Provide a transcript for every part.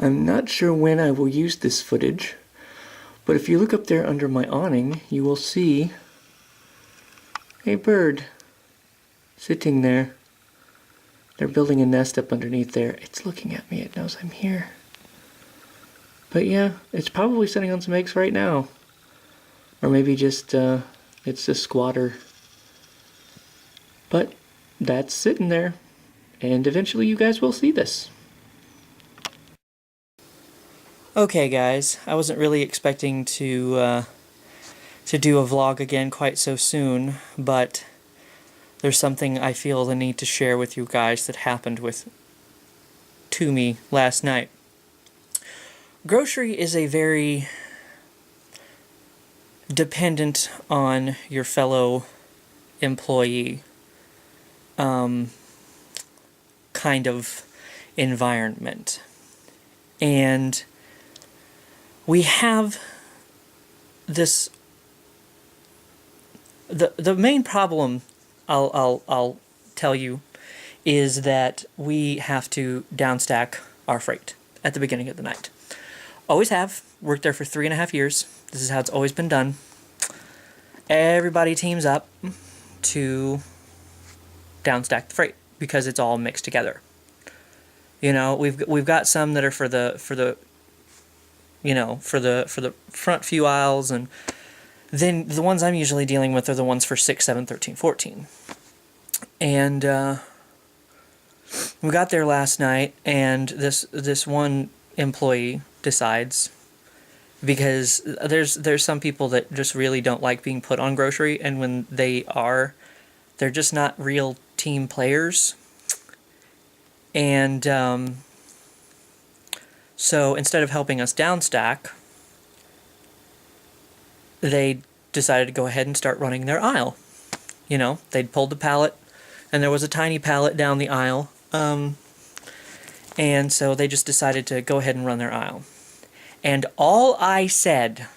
I'm not sure when I will use this footage, but if you look up there under my awning, you will see a bird sitting there. They're building a nest up underneath there. It's looking at me. It knows I'm here. But yeah, it's probably sitting on some eggs right now. Or maybe just, it's a squatter. But that's sitting there. And eventually you guys will see this. Okay guys, I wasn't really expecting to do a vlog again quite so soon, but there's something I feel the need to share with you guys that happened to me last night. Grocery is a very dependent on your fellow employee kind of environment. And we have this, the main problem I'll tell you is that we have to downstack our freight at the beginning of the night. Always have. Worked there for 3.5 years. This is how it's always been done. Everybody teams up to downstack the freight because it's all mixed together. You know, we've got some that are for the front few aisles, and then the ones I'm usually dealing with are the ones for 6, 7, 13, 14. And we got there last night, and this one employee decides, because there's some people that just really don't like being put on grocery, and when they're just not real team players. And so instead of helping us downstack, they decided to go ahead and start running their aisle. You know, they'd pulled the pallet, and there was a tiny pallet down the aisle, and so they just decided to go ahead and run their aisle. And all I said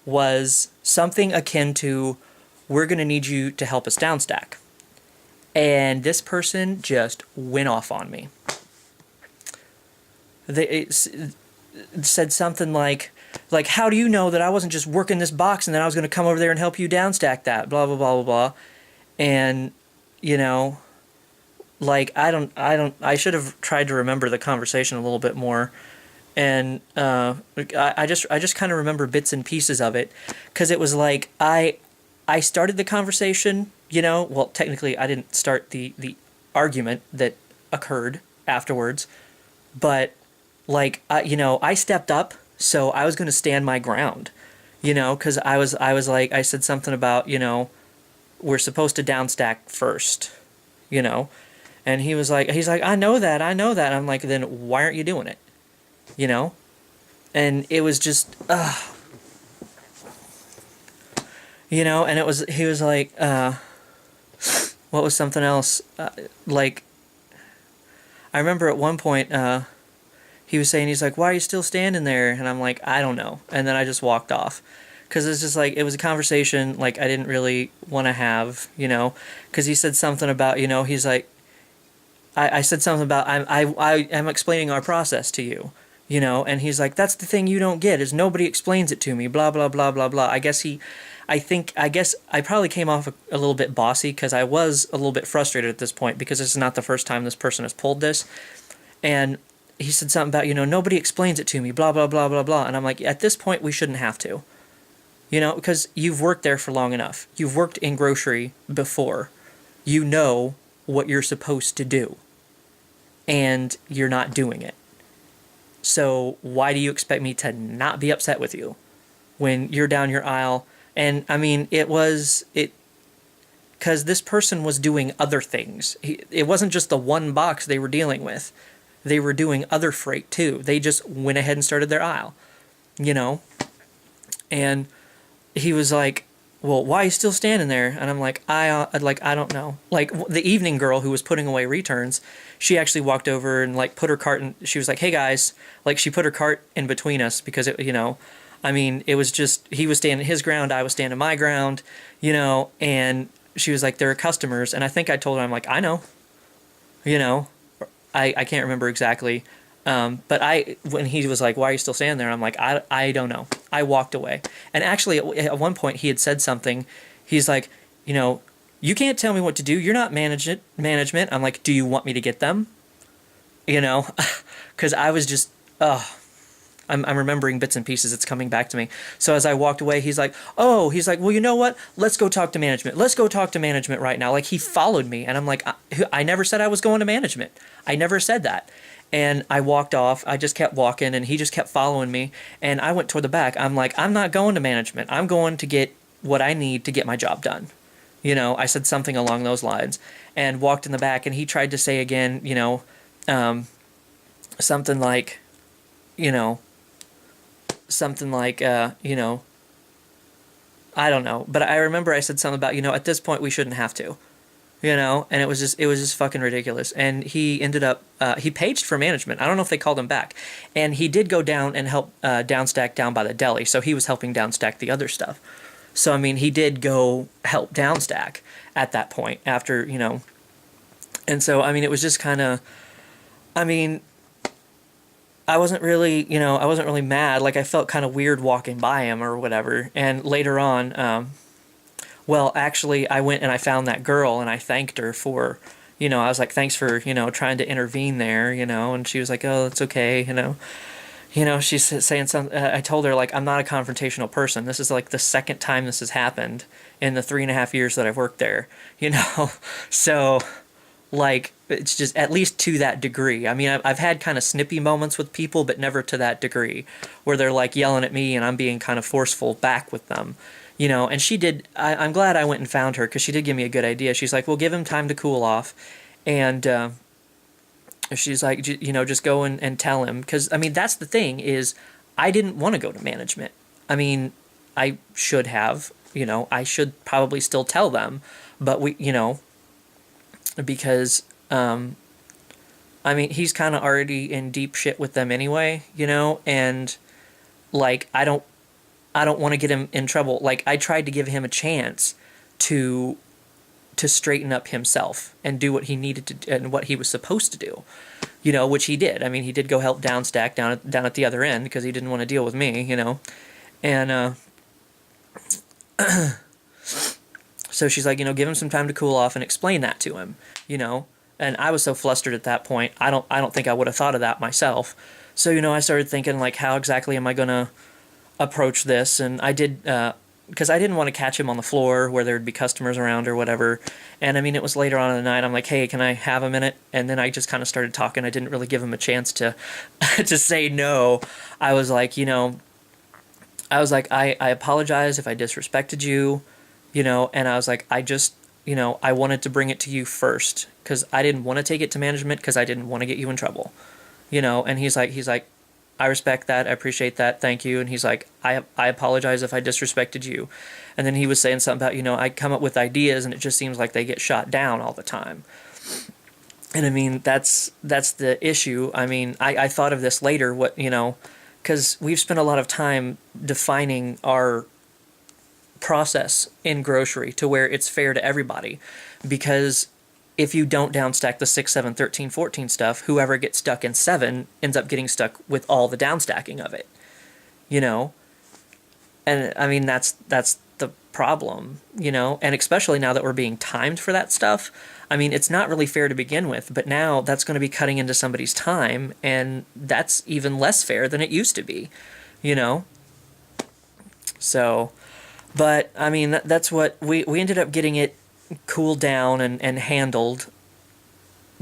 was something akin to, "We're going to need you to help us downstack." And this person just went off on me. They said something like, "How do you know that I wasn't just working this box and then I was going to come over there and help you downstack that?" Blah, blah, blah, blah, blah. And, you know, like, I should have tried to remember the conversation a little bit more. And I just kind of remember bits and pieces of it, because it was like, I started the conversation, you know, well, technically I didn't start the argument that occurred afterwards, but like, I stepped up, so I was going to stand my ground, you know, because I was like, I said something about, you know, we're supposed to downstack first, you know, and he's like, I know that. I'm like, then why aren't you doing it? You know? And it was just, you know, and he was like, what was something else? Like, I remember at one point, he was saying, he's like, "Why are you still standing there?" And I'm like, "I don't know." And then I just walked off. Because it's just like, it was a conversation, like, I didn't really want to have, you know? Because he said something about, you know, he's like, I said something about, I am explaining our process to you, you know? And he's like, "That's the thing you don't get, is nobody explains it to me, blah, blah, blah, blah, blah." I guess I probably came off a little bit bossy, because I was a little bit frustrated at this point, because this is not the first time this person has pulled this. And he said something about, you know, "Nobody explains it to me, blah, blah, blah, blah, blah." And I'm like, at this point, we shouldn't have to. You know, because you've worked there for long enough. You've worked in grocery before. You know what you're supposed to do. And you're not doing it. So why do you expect me to not be upset with you when you're down your aisle? And I mean, because this person was doing other things. It wasn't just the one box they were dealing with. They were doing other freight too. They just went ahead and started their aisle, you know? And he was like, "Well, why are you still standing there?" And I'm like, I don't know. Like, the evening girl who was putting away returns, she actually walked over and, like, put her cart in. She was like, "Hey guys," like, she put her cart in between us, because it, you know, I mean, it was just, he was standing his ground, I was standing my ground, you know. And she was like, "There are customers." And I think I told her, I'm like, "I know, you know, I can't remember exactly. But when he was like, "Why are you still standing there?" I'm like, I don't know. I walked away. And actually, at one point, he had said something. He's like, you know, you can't tell me what to do. You're not management. I'm like, do you want me to get them? You know, because I was just, I'm remembering bits and pieces. It's coming back to me. So as I walked away, he's like, well, you know what? Let's go talk to management. Let's go talk to management right now. Like, he followed me. And I'm like, I never said I was going to management. I never said that. And I walked off. I just kept walking, and he just kept following me. And I went toward the back. I'm like, I'm not going to management. I'm going to get what I need to get my job done. You know, I said something along those lines, and walked in the back. And he tried to say again, you know, something like, you know, you know, I don't know. But I remember I said something about, you know, at this point we shouldn't have to. You know, and it was just fucking ridiculous. And he ended up, he paged for management. I don't know if they called him back. And he did go down and help downstack down by the deli. So he was helping downstack the other stuff. So, I mean, he did go help downstack at that point after, you know. And so, I mean, it was just kind of, I mean, I wasn't really mad. Like, I felt kind of weird walking by him or whatever. And later on, well, actually, I went and I found that girl and I thanked her for, you know, I was like, thanks for, you know, trying to intervene there, you know, and she was like, oh, it's okay, you know. You know, she's saying something, I told her, like, I'm not a confrontational person. This is, like, the second time this has happened in the 3.5 years that I've worked there, you know. So, like, it's just at least to that degree. I mean, I've had kind of snippy moments with people, but never to that degree where they're, like, yelling at me and I'm being kind of forceful back with them. You know, and she did, I'm glad I went and found her because she did give me a good idea. She's like, well, give him time to cool off. And she's like, you know, just go and tell him. Because, I mean, that's the thing is I didn't want to go to management. I mean, I should have, you know, I should probably still tell them. But we, you know, because, I mean, he's kind of already in deep shit with them anyway, you know, and, like, I don't want to get him in trouble. Like, I tried to give him a chance to straighten up himself and do what he needed to and what he was supposed to do, you know, which he did. I mean, he did go help downstack down at the other end because he didn't want to deal with me, you know, and so she's like, you know, give him some time to cool off and explain that to him, you know. And I was so flustered at that point. I don't think I would have thought of that myself. So, you know, I started thinking, like, how exactly am I gonna approach this? And I did, because I didn't want to catch him on the floor where there'd be customers around or whatever. And I mean, it was later on in the night. I'm like, hey, can I have a minute? And then I just kind of started talking. I didn't really give him a chance to to say no. I was like, you know, I apologize if I disrespected you, you know, and I was like, I just, you know, I wanted to bring it to you first because I didn't want to take it to management because I didn't want to get you in trouble, you know. And he's like, I respect that. I appreciate that. Thank you. And he's like, I apologize if I disrespected you. And then he was saying something about, you know, I come up with ideas and it just seems like they get shot down all the time. And I mean, that's the issue. I mean, I thought of this later, what, you know, because we've spent a lot of time defining our process in grocery to where it's fair to everybody. Because if you don't downstack the 6, 7, 13, 14 stuff, whoever gets stuck in 7 ends up getting stuck with all the downstacking of it, you know? And I mean, that's the problem, you know? And especially now that we're being timed for that stuff, I mean, it's not really fair to begin with, but now that's going to be cutting into somebody's time, and that's even less fair than it used to be, you know? So, but I mean, that's what we ended up getting it cooled down and handled,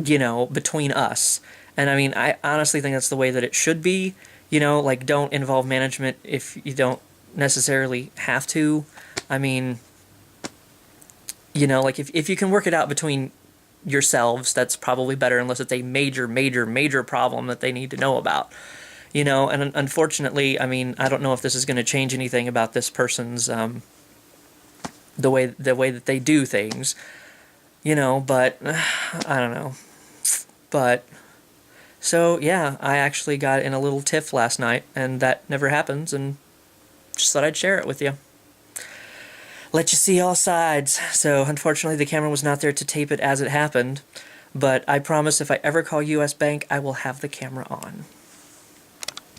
you know, between us. And I mean, I honestly think that's the way that it should be, you know, like, don't involve management if you don't necessarily have to. I mean, you know, like, if you can work it out between yourselves, that's probably better, unless it's a major problem that they need to know about, you know. And unfortunately, I mean, I don't know if this is going to change anything about this person's the way that they do things, you know, but I don't know. But so yeah, I actually got in a little tiff last night, and that never happens, and just thought I'd share it with you. Let you see all sides. So unfortunately the camera was not there to tape it as it happened, But I promise if I ever call U.S. Bank, I will have the camera on.